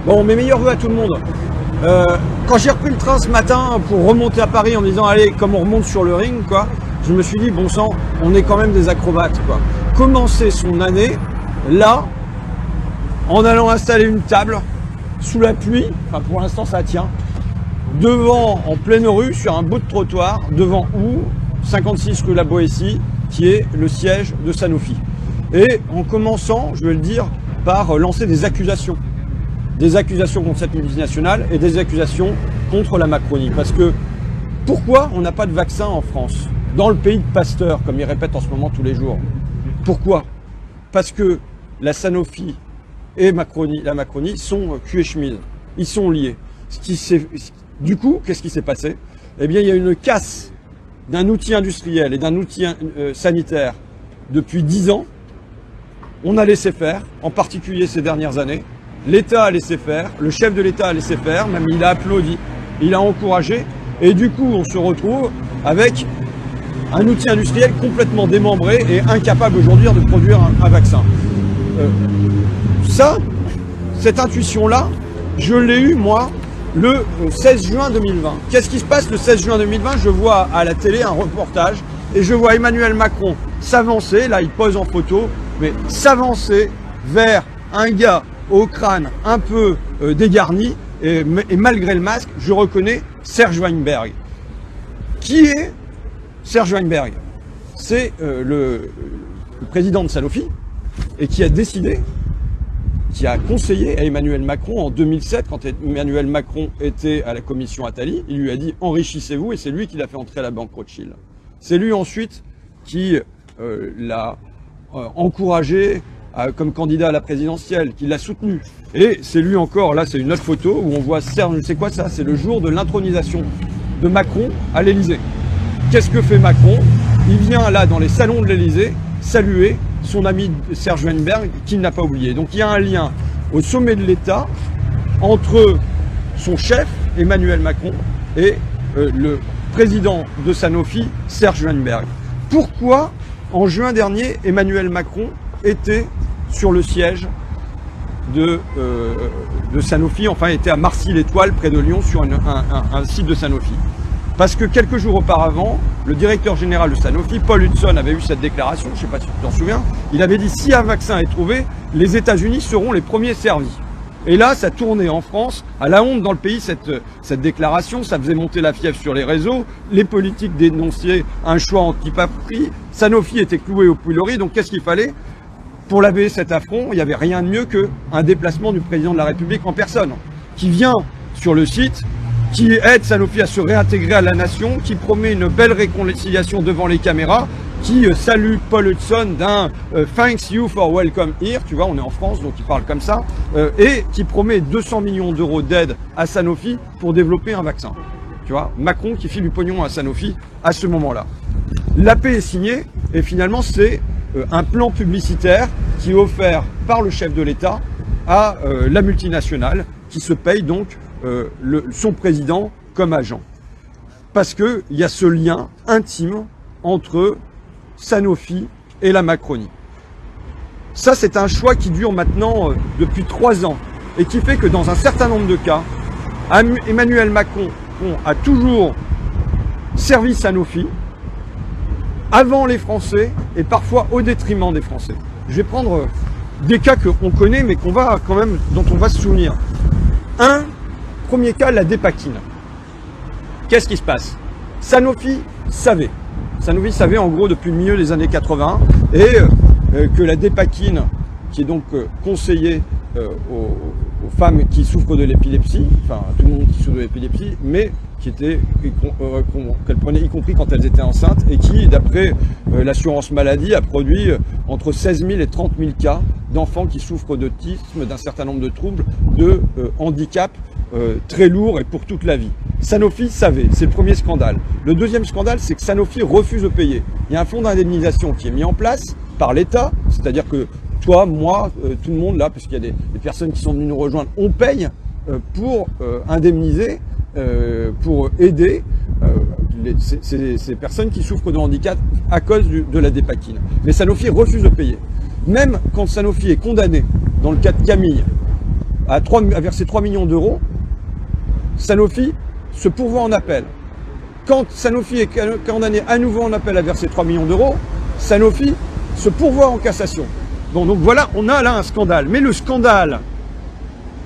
Bon, mes meilleurs voeux à tout le monde. Quand j'ai repris le train ce matin pour remonter à Paris en me disant allez, comme on remonte sur le ring, quoi, je me suis dit bon sang, on est quand même des acrobates, quoi. Commencer son année là, en allant installer une table sous la pluie, enfin pour l'instant ça tient, devant, en pleine rue, sur un bout de trottoir, devant où 56 rue La Boétie, qui est le siège de Sanofi. Et en commençant, je vais le dire, par lancer des accusations. Des accusations contre cette multinationale et des accusations contre la Macronie. Parce que, pourquoi on n'a pas de vaccin en France? Dans le pays de Pasteur, comme ils répètent en ce moment tous les jours. Pourquoi? Parce que la Sanofi et la Macronie sont cul et chemise. Ils sont liés. Du coup, qu'est-ce qui s'est passé? Eh bien, il y a une casse d'un outil industriel et d'un outil sanitaire depuis 10 ans. On a laissé faire, en particulier ces dernières années. L'État a laissé faire, le chef de l'État a laissé faire, même il a applaudi, il a encouragé. Et du coup, on se retrouve avec un outil industriel complètement démembré et incapable aujourd'hui de produire un vaccin. Cette intuition-là, je l'ai eue, moi, le 16 juin 2020. Qu'est-ce qui se passe le 16 juin 2020? Je vois à la télé un reportage et je vois Emmanuel Macron s'avancer, là il pose en photo, mais s'avancer vers un gars au crâne un peu dégarni et malgré le masque, je reconnais Serge Weinberg. Qui est Serge Weinberg? C'est le président de Sanofi et qui a décidé, qui a conseillé à Emmanuel Macron en 2007, quand Emmanuel Macron était à la commission Attali, il lui a dit enrichissez-vous et c'est lui qui l'a fait entrer à la banque Rothschild. C'est lui ensuite qui l'a encouragé comme candidat à la présidentielle, qui l'a soutenu. Et c'est lui encore, là c'est une autre photo où on voit Serge, c'est quoi ça? C'est le jour de l'intronisation de Macron à l'Élysée. Qu'est-ce que fait Macron? Il vient là dans les salons de l'Élysée saluer son ami Serge Weinberg qu'il n'a pas oublié. Donc il y a un lien au sommet de l'État entre son chef Emmanuel Macron et le président de Sanofi, Serge Weinberg. Pourquoi en juin dernier Emmanuel Macron était sur le siège de Sanofi, enfin était à Marcy-l'Étoile près de Lyon sur un site de Sanofi? Parce que quelques jours auparavant, le directeur général de Sanofi, Paul Hudson, avait eu cette déclaration, je ne sais pas si tu t'en souviens, il avait dit si un vaccin est trouvé, les États-Unis seront les premiers servis. Et là, ça tournait en France, à la honte dans le pays, cette déclaration, ça faisait monter la fièvre sur les réseaux, les politiques dénonçaient un choix anti-patrie, Sanofi était cloué au pilori, donc qu'est-ce qu'il fallait? Pour laver cet affront, il n'y avait rien de mieux qu'un déplacement du président de la République en personne, qui vient sur le site, qui aide Sanofi à se réintégrer à la nation, qui promet une belle réconciliation devant les caméras, qui salue Paul Hudson d'un Thanks you for welcome here, tu vois, on est en France, donc il parle comme ça, et qui promet 200 millions d'euros d'aide à Sanofi pour développer un vaccin. Tu vois, Macron qui file du pognon à Sanofi à ce moment-là. La paix est signée, et finalement c'est un plan publicitaire qui est offert par le chef de l'État à la multinationale, qui se paye donc son président comme agent. Parce qu'il y a ce lien intime entre Sanofi et la Macronie. Ça, c'est un choix qui dure maintenant depuis 3 ans et qui fait que dans un certain nombre de cas, Emmanuel Macron a toujours servi Sanofi avant les Français et parfois au détriment des Français. Je vais prendre des cas qu'on connaît mais dont on va se souvenir. Premier cas, la Dépakine. Qu'est-ce qui se passe? Sanofi savait en gros depuis le milieu des années 80 et que la Dépakine, qui est donc conseillée aux femmes qui souffrent de l'épilepsie, enfin tout le monde qui souffre de l'épilepsie, mais qu'elle prenait y compris quand elles étaient enceintes et qui, d'après l'assurance maladie, a produit entre 16 000 et 30 000 cas d'enfants qui souffrent d'autisme, d'un certain nombre de troubles, de handicap très lourds et pour toute la vie. Sanofi savait, c'est le premier scandale. Le deuxième scandale, c'est que Sanofi refuse de payer. Il y a un fonds d'indemnisation qui est mis en place par l'État, c'est-à-dire que toi, moi, tout le monde là, parce qu'il y a des personnes qui sont venues nous rejoindre, on paye pour indemniser, pour aider ces personnes qui souffrent de handicap à cause de la Dépakine. Mais Sanofi refuse de payer. Même quand Sanofi est condamné, dans le cas de Camille, à verser 3 millions d'euros, Sanofi se pourvoit en appel. Quand Sanofi est condamné à nouveau en appel à verser 3 millions d'euros, Sanofi se pourvoit en cassation. Bon, donc voilà, on a là un scandale. Mais le scandale,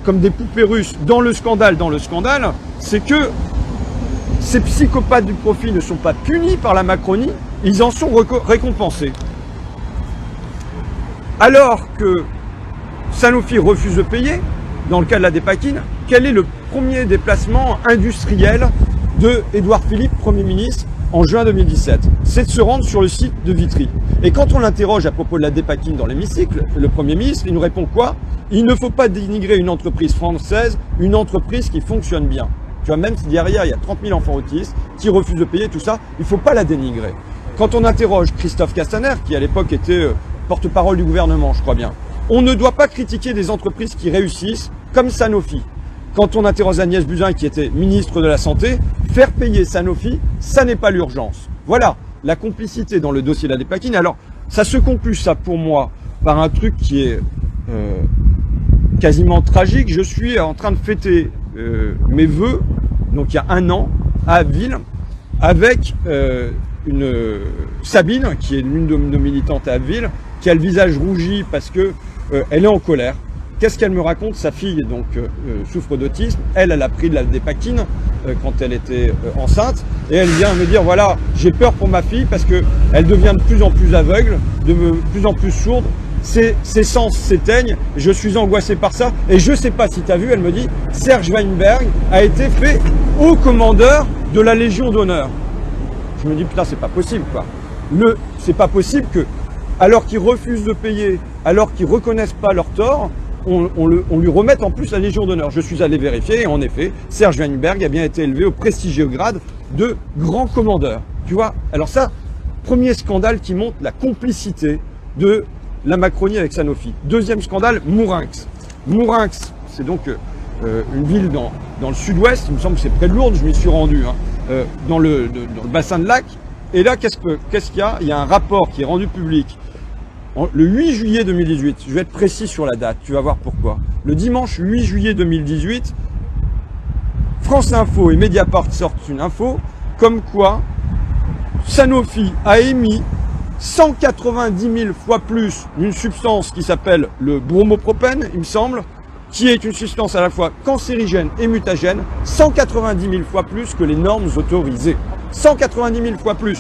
comme des poupées russes, dans le scandale, c'est que ces psychopathes du profit ne sont pas punis par la Macronie, ils en sont récompensés. Alors que Sanofi refuse de payer, dans le cas de la Dépakine, quel est le premier déplacement industriel de Édouard Philippe, Premier ministre, en juin 2017? C'est de se rendre sur le site de Vitry. Et quand on l'interroge à propos de la Dépakine dans l'hémicycle, le Premier ministre, il nous répond quoi? Il ne faut pas dénigrer une entreprise française, une entreprise qui fonctionne bien. Tu vois, même si derrière, il y a 30 000 enfants autistes qui refusent de payer tout ça, il ne faut pas la dénigrer. Quand on interroge Christophe Castaner, qui à l'époque était porte-parole du gouvernement, je crois bien, on ne doit pas critiquer des entreprises qui réussissent comme Sanofi. Quand on interroge Agnès Buzyn, qui était ministre de la Santé, faire payer Sanofi, ça n'est pas l'urgence. Voilà, la complicité dans le dossier de la Dépakine. Alors, ça se conclut, ça, pour moi, par un truc qui est quasiment tragique. Je suis en train de fêter mes vœux, donc il y a 1 an, à Abbeville, avec Sabine, qui est l'une de nos militantes à Abbeville, qui a le visage rougi parce que elle est en colère. Qu'est-ce qu'elle me raconte? Sa fille donc souffre d'autisme. Elle a pris de la Dépakine quand elle était enceinte, et elle vient me dire voilà, j'ai peur pour ma fille parce que elle devient de plus en plus aveugle, de plus en plus sourde. Ses sens s'éteignent. Je suis angoissé par ça. Et je sais pas si tu as vu, elle me dit, Serge Weinberg a été fait haut commandeur de la Légion d'honneur. Je me dis putain, c'est pas possible quoi. C'est pas possible que, alors qu'ils refusent de payer, alors qu'ils reconnaissent pas leur tort, on lui remette en plus la Légion d'honneur. Je suis allé vérifier et en effet, Serge Weinberg a bien été élevé au prestigieux grade de grand commandeur. Tu vois? Alors ça, premier scandale qui montre la complicité de la Macronie avec Sanofi. Deuxième scandale, Mourinx. Mourinx, c'est donc une ville dans le sud-ouest, il me semble que c'est près de Lourdes, je m'y suis rendu, dans le bassin de Lac. Et là, qu'est-ce qu'il y a? Il y a un rapport qui est rendu public le 8 juillet 2018. Je vais être précis sur la date, tu vas voir pourquoi. Le dimanche 8 juillet 2018, France Info et Mediapart sortent une info comme quoi Sanofi a émis 190 000 fois plus d'une substance qui s'appelle le bromopropène, il me semble, qui est une substance à la fois cancérigène et mutagène, 190 000 fois plus que les normes autorisées. 190 000 fois plus.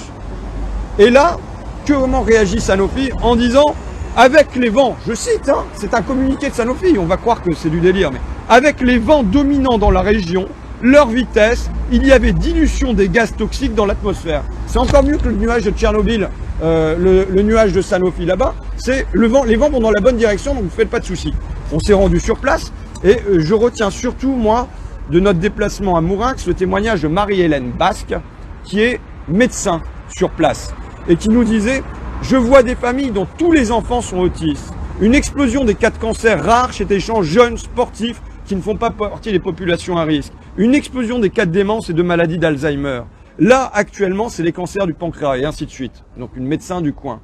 Et là, comment réagit Sanofi en disant, avec les vents, je cite, hein, c'est un communiqué de Sanofi, on va croire que c'est du délire, mais avec les vents dominants dans la région, leur vitesse, il y avait dilution des gaz toxiques dans l'atmosphère. C'est encore mieux que le nuage de Tchernobyl, le nuage de Sanofi là-bas. C'est le vent, les vents vont dans la bonne direction, donc vous ne faites pas de soucis. On s'est rendu sur place et je retiens surtout, moi, de notre déplacement à Mourinx, le témoignage de Marie-Hélène Basque, qui est médecin sur place et qui nous disait « Je vois des familles dont tous les enfants sont autistes. Une explosion des cas de cancer rares chez des gens jeunes, sportifs, qui ne font pas partie des populations à risque. Une explosion des cas de démence et de maladies d'Alzheimer. Là, actuellement, c'est les cancers du pancréas et ainsi de suite. » Donc, une médecin du coin.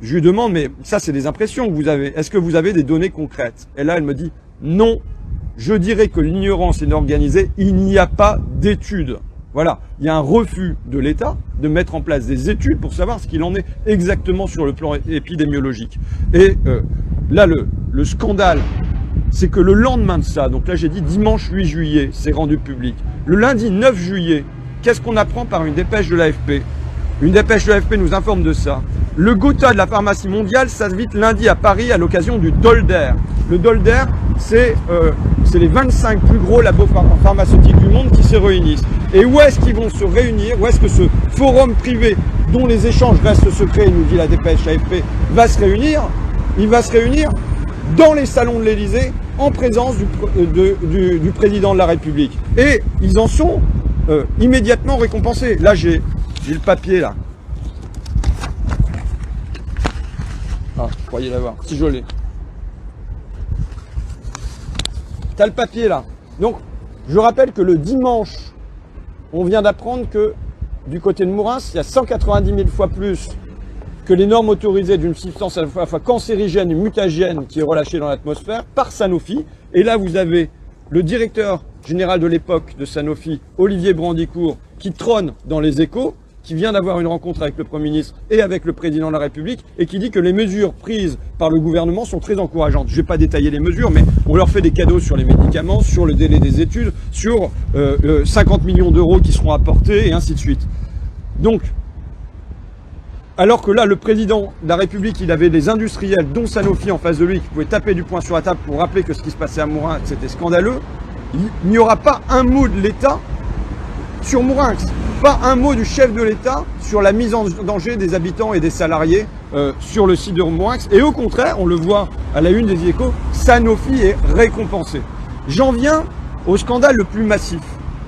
Je lui demande, mais ça, c'est des impressions que vous avez. Est-ce que vous avez des données concrètes? Et là, elle me dit, non, je dirais que l'ignorance est organisée, il n'y a pas d'études. Voilà, il y a un refus de l'État de mettre en place des études pour savoir ce qu'il en est exactement sur le plan épidémiologique. Et là, le scandale, c'est que le lendemain de ça, donc là j'ai dit dimanche 8 juillet, c'est rendu public. Le lundi 9 juillet, qu'est-ce qu'on apprend par une dépêche de l'AFP? Une dépêche de l'AFP nous informe de ça. Le Gotha de la pharmacie mondiale s'invite lundi à Paris à l'occasion du Dolder. Le Dolder, c'est les 25 plus gros labos pharmaceutiques du monde qui se réunissent. Et où est-ce qu'ils vont se réunir? Où est-ce que ce forum privé, dont les échanges restent secrets, nous dit la dépêche AFP, va se réunir? Il va se réunir dans les salons de l'Élysée, en présence du président de la République. Et ils en sont immédiatement récompensés. Là, j'ai le papier, là. Ah, je croyais l'avoir. Si je l'ai. T'as le papier, là. Donc, je rappelle que le dimanche, on vient d'apprendre que du côté de Mourinx, il y a 190 000 fois plus que les normes autorisées d'une substance à la fois cancérigène et mutagène qui est relâchée dans l'atmosphère par Sanofi. Et là, vous avez le directeur général de l'époque de Sanofi, Olivier Brandicourt, qui trône dans les Échos, qui vient d'avoir une rencontre avec le Premier ministre et avec le Président de la République, et qui dit que les mesures prises par le gouvernement sont très encourageantes. Je ne vais pas détailler les mesures, mais on leur fait des cadeaux sur les médicaments, sur le délai des études, sur 50 millions d'euros qui seront apportés, et ainsi de suite. Donc, alors que là, le Président de la République, il avait des industriels, dont Sanofi, en face de lui, qui pouvaient taper du poing sur la table pour rappeler que ce qui se passait à Mourinx, c'était scandaleux, il n'y aura pas un mot de l'État sur Mourinx. Pas un mot du chef de l'État sur la mise en danger des habitants et des salariés sur le site de Mourinx. Et au contraire, on le voit à la une des Échos, Sanofi est récompensé. J'en viens au scandale le plus massif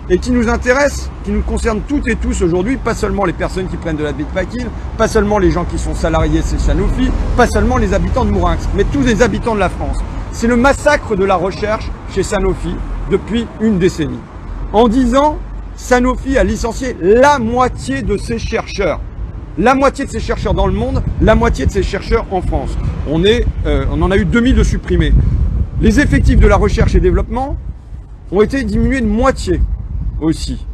et qui nous intéresse, qui nous concerne toutes et tous aujourd'hui, pas seulement les personnes qui prennent de la Bitpakil, pas seulement les gens qui sont salariés chez Sanofi, pas seulement les habitants de Mourinx, mais tous les habitants de la France. C'est le massacre de la recherche chez Sanofi depuis une décennie. En 10 ans, Sanofi a licencié la moitié de ses chercheurs. La moitié de ses chercheurs dans le monde, la moitié de ses chercheurs en France. On en a eu 2000 de supprimés. Les effectifs de la recherche et développement ont été diminués de moitié aussi.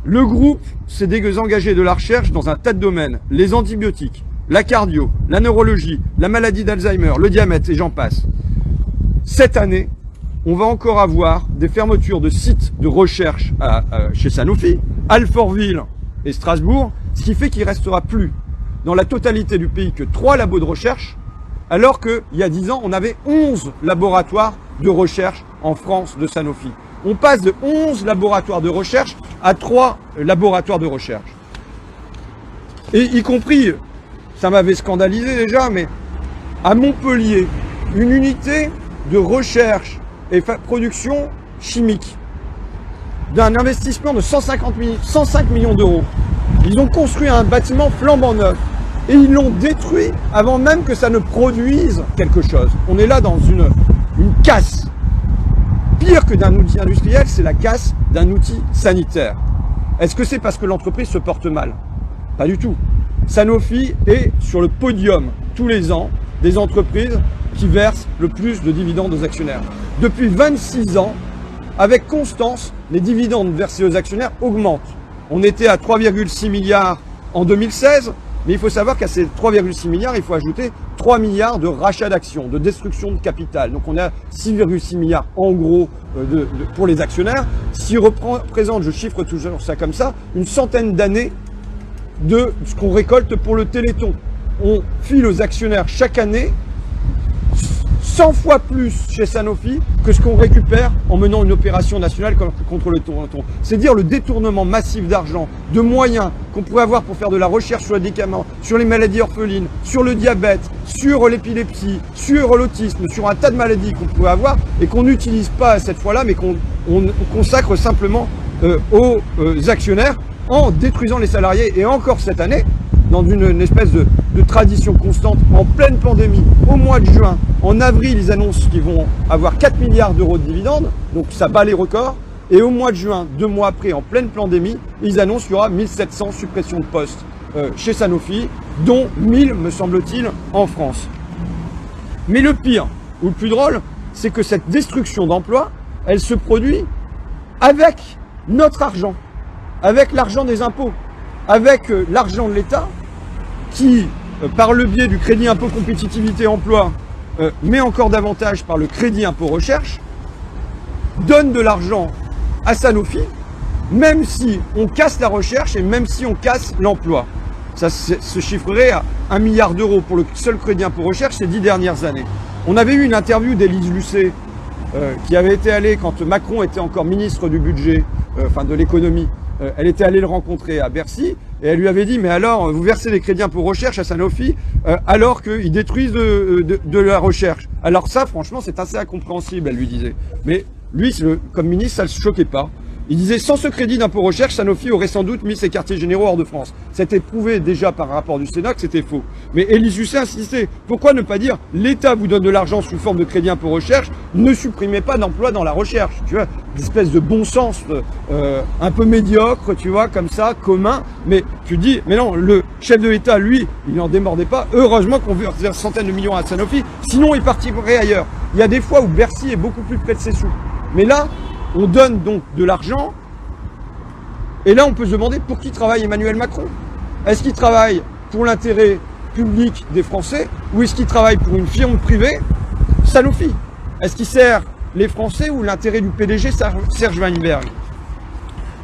Le groupe s'est désengagé de la recherche dans un tas de domaines. Les antibiotiques, la cardio, la neurologie, la maladie d'Alzheimer, le diabète et j'en passe. Cette année, on va encore avoir des fermetures de sites de recherche chez Sanofi, Alfortville et Strasbourg, ce qui fait qu'il ne restera plus dans la totalité du pays que 3 labos de recherche, alors qu'il y a 10 ans, on avait 11 laboratoires de recherche en France de Sanofi. On passe de 11 laboratoires de recherche à 3 laboratoires de recherche. Et y compris, ça m'avait scandalisé déjà, mais à Montpellier, une unité de recherche et production chimique d'un investissement de 105 millions d'euros. Ils ont construit un bâtiment flambant neuf et ils l'ont détruit avant même que ça ne produise quelque chose. On est là dans une casse. Pire que d'un outil industriel, c'est la casse d'un outil sanitaire. Est-ce que c'est parce que l'entreprise se porte mal? Pas du tout. Sanofi est sur le podium tous les ans des entreprises qui versent le plus de dividendes aux actionnaires. Depuis 26 ans, avec constance, les dividendes versés aux actionnaires augmentent. On était à 3,6 milliards en 2016, mais il faut savoir qu'à ces 3,6 milliards, il faut ajouter 3 milliards de rachat d'actions, de destruction de capital. Donc on est à 6,6 milliards en gros pour les actionnaires, ce qui représente, je chiffre toujours ça comme ça, une centaine d'années de ce qu'on récolte pour le Téléthon. On file aux actionnaires chaque année 100 fois plus chez Sanofi que ce qu'on récupère en menant une opération nationale contre le Téléthon. C'est dire le détournement massif d'argent, de moyens qu'on pourrait avoir pour faire de la recherche sur les médicaments, sur les maladies orphelines, sur le diabète, sur l'épilepsie, sur l'autisme, sur un tas de maladies qu'on pourrait avoir et qu'on n'utilise pas cette fois-là, mais qu'on consacre simplement aux actionnaires en détruisant les salariés. Et encore cette année, dans une espèce de tradition constante, en pleine pandémie, au mois de juin, en avril, ils annoncent qu'ils vont avoir 4 milliards d'euros de dividendes, donc ça bat les records, et au mois de juin, 2 mois après, en pleine pandémie, ils annoncent qu'il y aura 1700 suppressions de postes chez Sanofi, dont 1000, me semble-t-il, en France. Mais le pire, ou le plus drôle, c'est que cette destruction d'emplois, elle se produit avec notre argent, avec l'argent des impôts, avec l'argent de l'État, qui, par le biais du crédit impôt compétitivité emploi, mais encore davantage par le crédit impôt recherche, donne de l'argent à Sanofi, même si on casse la recherche et même si on casse l'emploi. Ça se chiffrerait à 1 milliard d'euros pour le seul crédit impôt recherche ces 10 dernières années. On avait eu une interview d'Élise Lucet, qui avait été allée quand Macron était encore ministre du budget, enfin de l'économie. Elle était allée le rencontrer à Bercy et elle lui avait dit « Mais alors, vous versez des crédits impôt recherche à Sanofi alors qu'ils détruisent de la recherche. » Alors ça, franchement, c'est assez incompréhensible, elle lui disait. Mais lui, comme ministre, ça ne le choquait pas. Il disait « Sans ce crédit d'impôt recherche, Sanofi aurait sans doute mis ses quartiers généraux hors de France. » C'était prouvé déjà par un rapport du Sénat que c'était faux. Mais Élise Lucet insistait. Pourquoi ne pas dire « L'État vous donne de l'argent sous forme de crédit impôt recherche, ne supprimez pas d'emplois dans la recherche. » Tu vois, une espèce de bon sens un peu médiocre, tu vois, comme ça, commun. Mais tu dis, mais non, le chef de l'État, lui, il n'en démordait pas. Heureusement qu'on veut des centaines de millions à Sanofi. Sinon, ils partiraient ailleurs. Il y a des fois où Bercy est beaucoup plus près de ses sous. Mais là, on donne donc de l'argent. Et là, on peut se demander pour qui travaille Emmanuel Macron. Est-ce qu'il travaille pour l'intérêt public des Français ou est-ce qu'il travaille pour une firme privée, Sanofi? Est-ce qu'il sert les Français ou l'intérêt du PDG Serge Weinberg?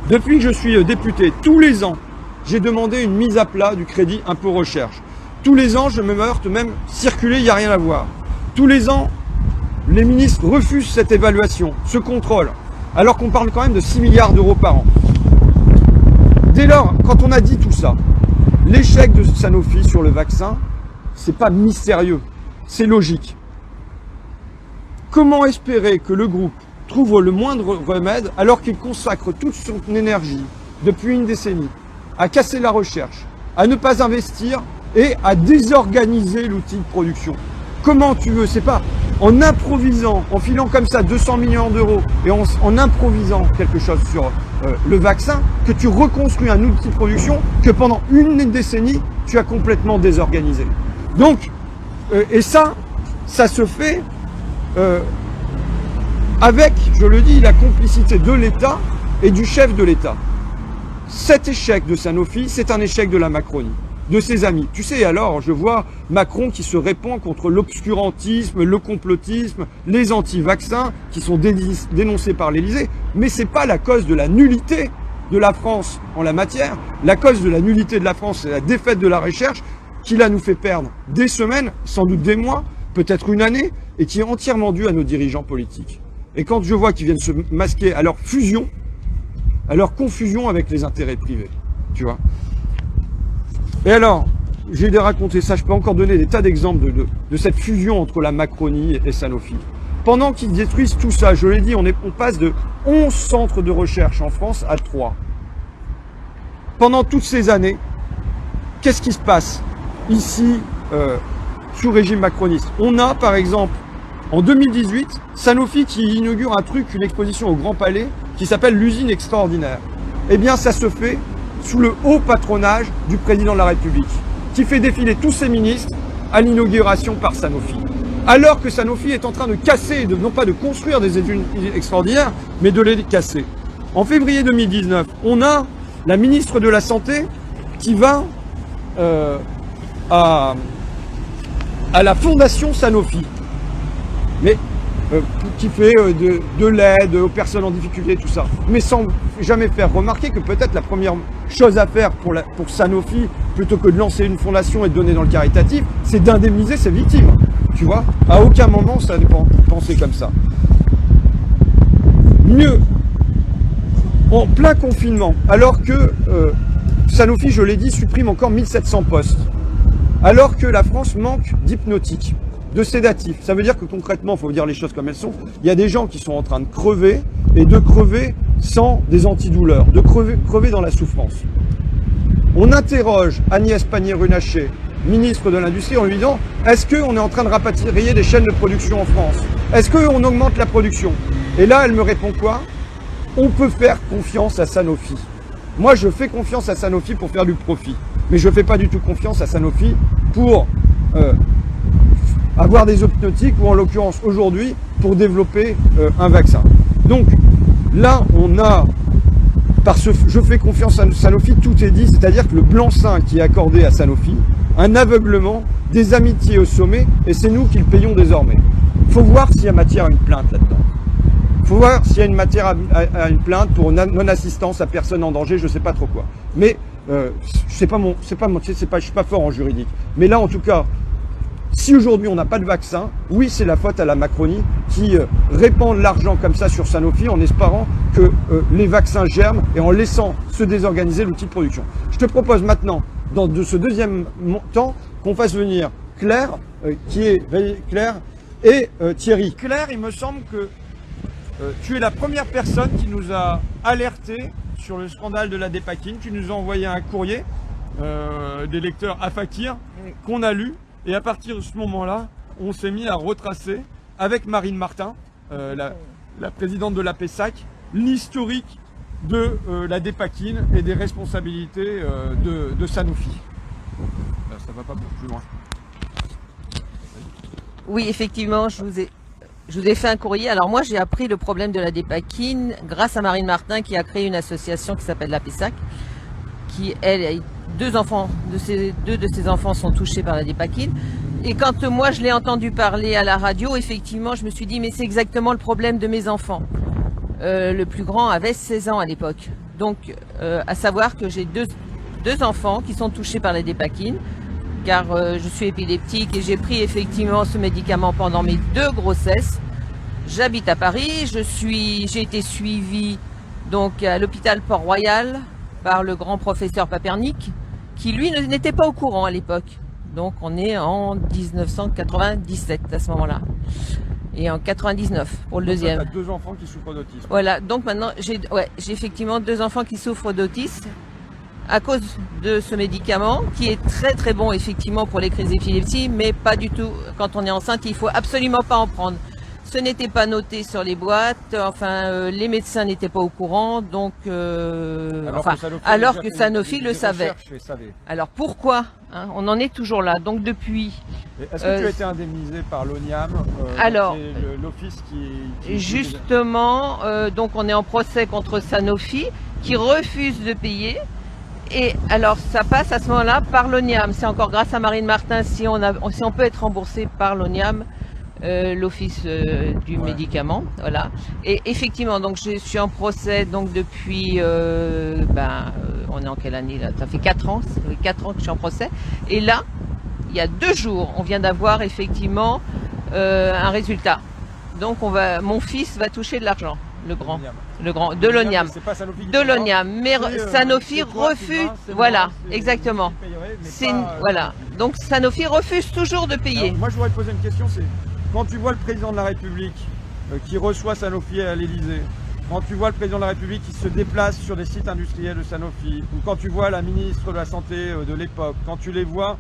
Depuis que je suis député, tous les ans, j'ai demandé une mise à plat du crédit impôt recherche. Tous les ans, je me heurte, même circuler, il n'y a rien à voir. Tous les ans, les ministres refusent cette évaluation, ce contrôle, alors qu'on parle quand même de 6 milliards d'euros par an. Dès lors, quand on a dit tout ça, l'échec de Sanofi sur le vaccin, c'est pas mystérieux, c'est logique. Comment espérer que le groupe trouve le moindre remède alors qu'il consacre toute son énergie depuis une décennie à casser la recherche, à ne pas investir et à désorganiser l'outil de production? Comment tu veux, c'est pas en improvisant, en filant comme ça 200 millions d'euros et en improvisant quelque chose sur le vaccin que tu reconstruis un outil de production que pendant une décennie tu as complètement désorganisé. Donc, et ça se fait avec, je le dis, la complicité de l'État et du chef de l'État. Cet échec de Sanofi, c'est un échec de la Macronie, de ses amis. Tu sais, alors, je vois Macron qui se répand contre l'obscurantisme, le complotisme, les anti-vaccins qui sont dénoncés par l'Élysée. Mais c'est pas la cause de la nullité de la France en la matière. La cause de la nullité de la France, c'est la défaite de la recherche qui là nous fait perdre des semaines, sans doute des mois, peut-être une année, et qui est entièrement due à nos dirigeants politiques. Et quand je vois qu'ils viennent se masquer à leur fusion, à leur confusion avec les intérêts privés, tu vois. Et alors, j'ai raconté ça, je peux encore donner des tas d'exemples de cette fusion entre la Macronie et Sanofi. Pendant qu'ils détruisent tout ça, je l'ai dit, on passe de 11 centres de recherche en France à 3. Pendant toutes ces années, qu'est-ce qui se passe ici, sous régime macroniste? On a, par exemple, en 2018, Sanofi qui inaugure un truc, une exposition au Grand Palais, qui s'appelle l'usine extraordinaire. Eh bien, ça se fait sous le haut patronage du président de la République, qui fait défiler tous ses ministres à l'inauguration par Sanofi. Alors que Sanofi est en train de casser, non pas de construire des usines extraordinaires, mais de les casser. En février 2019, on a la ministre de la Santé qui va à la fondation Sanofi, mais qui fait de l'aide aux personnes en difficulté, tout ça, mais sans jamais faire remarquer que peut-être la première chose à faire pour Sanofi, plutôt que de lancer une fondation et de donner dans le caritatif, c'est d'indemniser ses victimes, tu vois. À aucun moment ça n'est pensé comme ça. Mieux, en plein confinement, alors que Sanofi, je l'ai dit, supprime encore 1700 postes, alors que la France manque d'hypnotiques, de sédatifs. Ça veut dire que concrètement, il faut dire les choses comme elles sont, il y a des gens qui sont en train de crever, et de crever sans des antidouleurs, de crever dans la souffrance. On interroge Agnès Pannier-Runacher, ministre de l'Industrie, en lui disant « Est-ce qu'on est en train de rapatrier des chaînes de production en France? Est-ce qu'on augmente la production ?» Et là, elle me répond quoi? « On peut faire confiance à Sanofi. » Moi, je fais confiance à Sanofi pour faire du profit. Mais je ne fais pas du tout confiance à Sanofi pour avoir des hypnotiques ou en l'occurrence aujourd'hui pour développer un vaccin. Donc là, on a, je fais confiance à Sanofi, tout est dit, c'est-à-dire que le blanc-seing qui est accordé à Sanofi, un aveuglement, des amitiés au sommet, et c'est nous qui le payons désormais. Il faut voir s'il y a matière à une plainte là-dedans. Il faut voir s'il y a une matière à une plainte pour non-assistance à personne en danger, je ne sais pas trop quoi. Mais je suis pas fort en juridique. Mais là, en tout cas, si aujourd'hui on n'a pas de vaccin, oui, c'est la faute à la Macronie qui répand de l'argent comme ça sur Sanofi en espérant que les vaccins germent et en laissant se désorganiser l'outil de production. Je te propose maintenant, dans ce deuxième temps, qu'on fasse venir Claire, Claire et Thierry. Claire, il me semble que tu es la première personne qui nous a alerté sur le scandale de la Dépakine. Tu nous as envoyé un courrier des lecteurs à Fakir qu'on a lu. Et à partir de ce moment-là, on s'est mis à retracer avec Marine Martin, la présidente de la PESAC, l'historique de la Dépakine et des responsabilités de Sanofi. Là, ça va pas plus loin. Oui, effectivement, je vous ai fait un courrier. Alors moi, j'ai appris le problème de la dépakine grâce à Marine Martin qui a créé une association qui s'appelle la Pessac, qui, elle, deux de ses enfants sont touchés par la dépakine. Et quand moi, je l'ai entendu parler à la radio, effectivement, je me suis dit, mais c'est exactement le problème de mes enfants. Le plus grand avait 16 ans à l'époque. Donc, à savoir que j'ai deux enfants qui sont touchés par la dépakine, car je suis épileptique et j'ai pris effectivement ce médicament pendant mes 2 grossesses. J'habite à Paris, j'ai été suivie donc à l'hôpital Port-Royal par le grand professeur Papernik, qui lui n'était pas au courant à l'époque. Donc on est en 1997 à ce moment-là. Et en 99 pour le deuxième. Tu as 2 enfants qui souffrent d'autisme. Voilà, donc maintenant j'ai effectivement 2 enfants qui souffrent d'autisme à cause de ce médicament qui est très très bon effectivement pour les crises d'épilepsie, mais pas du tout quand on est enceinte, il faut absolument pas en prendre. Ce n'était pas noté sur les boîtes, enfin les médecins n'étaient pas au courant, donc alors que Sanofi le savait. Alors pourquoi on en est toujours là, donc depuis. Est-ce que tu as été indemnisé par l'ONIAM, l'office qui justement, donc on est en procès contre Sanofi qui refuse de payer. Et alors ça passe à ce moment-là par l'ONIAM. C'est encore grâce à Marine Martin si on peut être remboursé par l'ONIAM. L'office du médicament, voilà. Et effectivement, donc je suis en procès donc depuis, on est en quelle année là? Ça fait 4 ans, 4 ans que je suis en procès. Et là, il y a 2 jours, on vient d'avoir effectivement un résultat. Donc mon fils va toucher de l'argent, le grand de l'ONIAM, mais Sanofi refuse, voilà, exactement. Voilà. Donc Sanofi refuse toujours de payer. Alors, moi, je voudrais te poser une question, c'est quand tu vois le président de la République qui reçoit Sanofi à l'Élysée, quand tu vois le président de la République qui se déplace sur des sites industriels de Sanofi, ou quand tu vois la ministre de la Santé de l'époque, quand tu les vois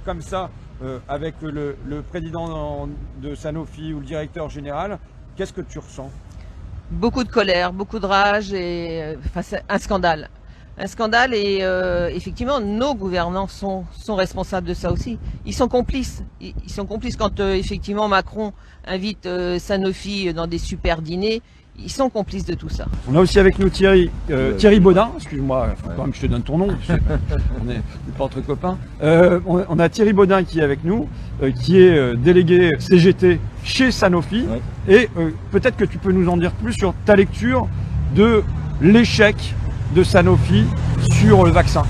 comme ça avec le président de Sanofi ou le directeur général, qu'est-ce que tu ressens? Beaucoup de colère, beaucoup de rage et c'est un scandale. Un scandale et effectivement nos gouvernants sont responsables de ça aussi. Ils sont complices. Ils sont complices quand effectivement Macron invite Sanofi dans des super dîners. Ils sont complices de tout ça. On a aussi avec nous Thierry Baudin, excuse-moi, il faut quand même que je te donne ton nom, on n'est pas entre copains. On a Thierry Baudin qui est avec nous, qui est délégué CGT chez Sanofi. Ouais. Et peut-être que tu peux nous en dire plus sur ta lecture de l'échec de Sanofi sur le vaccin.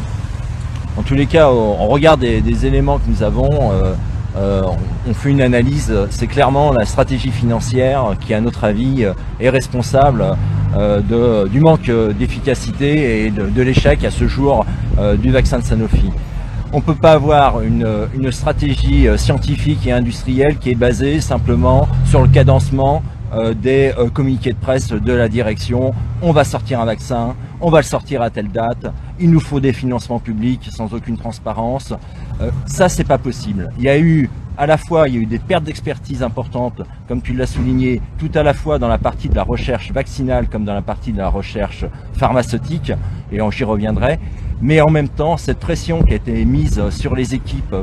En tous les cas, on regarde des éléments que nous avons, on fait une analyse, c'est clairement la stratégie financière qui à notre avis est responsable du manque d'efficacité et de l'échec à ce jour du vaccin de Sanofi. On ne peut pas avoir une stratégie scientifique et industrielle qui est basée simplement sur le cadencement des communiqués de presse de la direction. On va sortir un vaccin, on va le sortir à telle date, il nous faut des financements publics sans aucune transparence. Ça, c'est pas possible. Il y a eu des pertes d'expertise importantes, comme tu l'as souligné, tout à la fois dans la partie de la recherche vaccinale comme dans la partie de la recherche pharmaceutique, et j'y reviendrai. Mais en même temps, cette pression qui a été mise sur les équipes,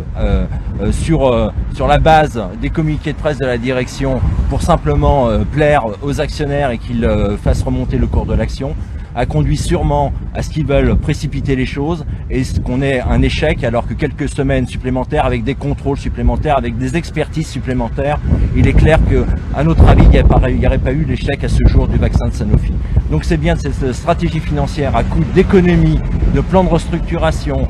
sur la base des communiqués de presse de la direction pour simplement plaire aux actionnaires et qu'ils fassent remonter le cours de l'action, a conduit sûrement à ce qu'ils veulent précipiter les choses et qu'on ait un échec alors que quelques semaines supplémentaires avec des contrôles supplémentaires, avec des expertises supplémentaires, il est clair qu'à notre avis, il n'y aurait pas eu l'échec à ce jour du vaccin de Sanofi. Donc c'est bien cette stratégie financière à coup d'économie, de plan de restructuration,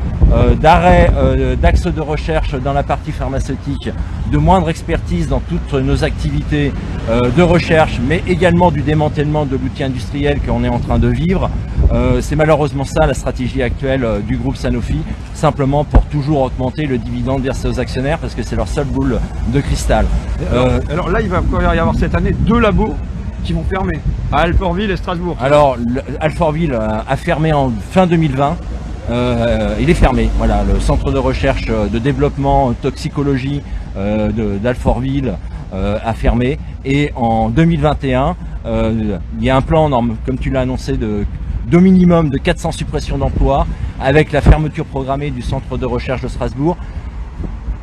d'arrêt d'axes de recherche dans la partie pharmaceutique, de moindre expertise dans toutes nos activités de recherche, mais également du démantèlement de l'outil industriel qu'on est en train de vivre. C'est malheureusement ça la stratégie actuelle du groupe Sanofi, simplement pour toujours augmenter le dividende versé aux actionnaires parce que c'est leur seule boule de cristal. Alors là, il va y avoir cette année 2 labos qui vont fermer, à Alfortville et Strasbourg. Alors, Alfortville a fermé en fin 2020. Il est fermé, voilà, le centre de recherche de développement toxicologie d'Alfortville a fermé. Et en 2021, il y a un plan, comme tu l'as annoncé, d'au minimum de 400 suppressions d'emplois avec la fermeture programmée du centre de recherche de Strasbourg.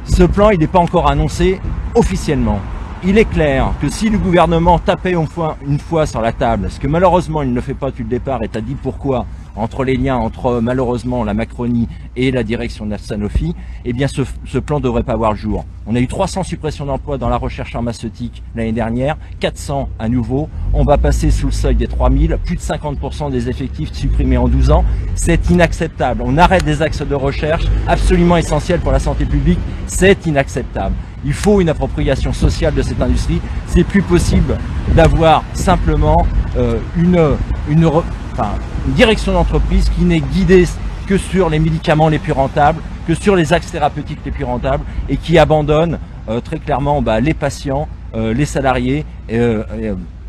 Ce plan, il n'est pas encore annoncé officiellement. Il est clair que si le gouvernement tapait une fois sur la table, ce que malheureusement il ne fait pas depuis le départ, et tu as dit pourquoi, entre les liens entre malheureusement la Macronie et la direction de Sanofi, eh bien ce plan ne devrait pas voir le jour. On a eu 300 suppressions d'emplois dans la recherche pharmaceutique l'année dernière, 400 à nouveau. On va passer sous le seuil des 3000, plus de 50% des effectifs supprimés en 12 ans. C'est inacceptable. On arrête des axes de recherche absolument essentiels pour la santé publique. C'est inacceptable. Il faut une appropriation sociale de cette industrie. C'est plus possible d'avoir simplement une direction d'entreprise qui n'est guidée que sur les médicaments les plus rentables, que sur les axes thérapeutiques les plus rentables et qui abandonne très clairement les patients, les salariés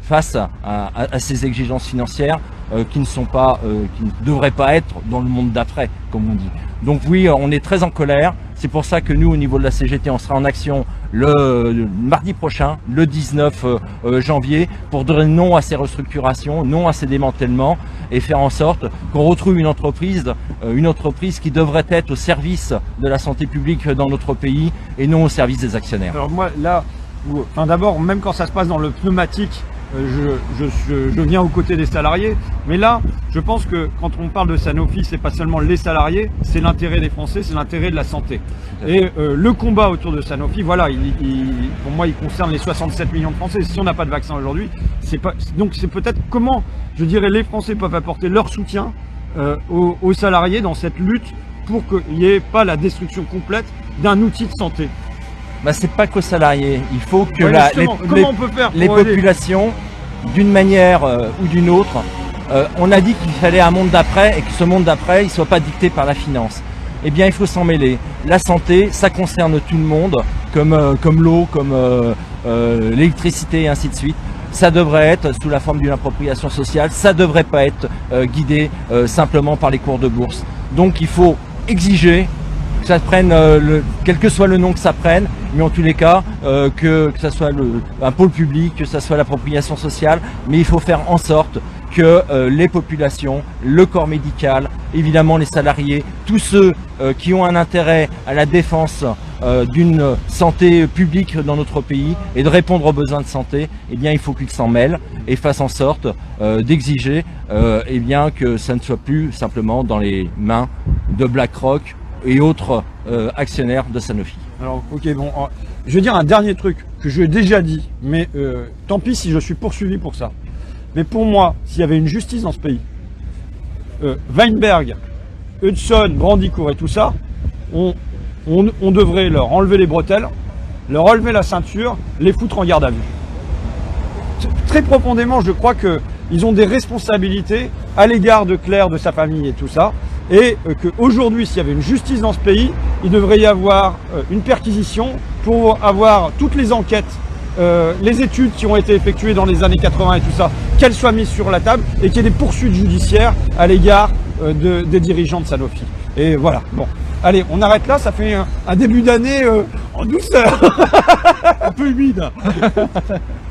face à ces exigences financières qui ne devraient pas être dans le monde d'après, comme on dit. Donc oui, on est très en colère. C'est pour ça que nous, au niveau de la CGT, on sera en action le mardi prochain, le 19 janvier, pour dire non à ces restructurations, non à ces démantèlements, et faire en sorte qu'on retrouve une entreprise qui devrait être au service de la santé publique dans notre pays et non au service des actionnaires. Alors moi, là, d'abord, même quand ça se passe dans le pneumatique, je viens aux côtés des salariés, mais là, je pense que quand on parle de Sanofi, c'est pas seulement les salariés, c'est l'intérêt des Français, c'est l'intérêt de la santé. Et le combat autour de Sanofi, voilà, pour moi, il concerne les 67 millions de Français. Si on n'a pas de vaccin aujourd'hui, donc c'est peut-être comment, je dirais, les Français peuvent apporter leur soutien aux salariés dans cette lutte pour qu'il n'y ait pas la destruction complète d'un outil de santé. C'est pas qu'aux salariés, il faut que les populations, d'une manière ou d'une autre, on a dit qu'il fallait un monde d'après et que ce monde d'après, il ne soit pas dicté par la finance. Eh bien, il faut s'en mêler. La santé, ça concerne tout le monde, comme l'eau, comme l'électricité et ainsi de suite. Ça devrait être sous la forme d'une appropriation sociale, ça ne devrait pas être guidé simplement par les cours de bourse. Donc il faut exiger que ça prenne, quel que soit le nom que ça prenne, mais en tous les cas, que ça soit un pôle public, que ça soit l'appropriation sociale, mais il faut faire en sorte que les populations, le corps médical, évidemment les salariés, tous ceux qui ont un intérêt à la défense d'une santé publique dans notre pays et de répondre aux besoins de santé, eh bien il faut qu'ils s'en mêlent et fassent en sorte d'exiger eh bien que ça ne soit plus simplement dans les mains de BlackRock et autres actionnaires de Sanofi. Alors, ok, bon, je vais dire un dernier truc que je l'ai déjà dit, mais tant pis si je suis poursuivi pour ça. Mais pour moi, s'il y avait une justice dans ce pays, Weinberg, Hudson, Brandicourt et tout ça, on devrait leur enlever les bretelles, leur enlever la ceinture, les foutre en garde à vue. Très profondément, je crois qu'ils ont des responsabilités à l'égard de Claire, de sa famille et tout ça. Et qu'aujourd'hui, s'il y avait une justice dans ce pays, il devrait y avoir une perquisition pour avoir toutes les enquêtes, les études qui ont été effectuées dans les années 80 et tout ça, qu'elles soient mises sur la table et qu'il y ait des poursuites judiciaires à l'égard des dirigeants de Sanofi. Et voilà, bon. Allez, on arrête là, ça fait un début d'année en douceur. Un peu humide.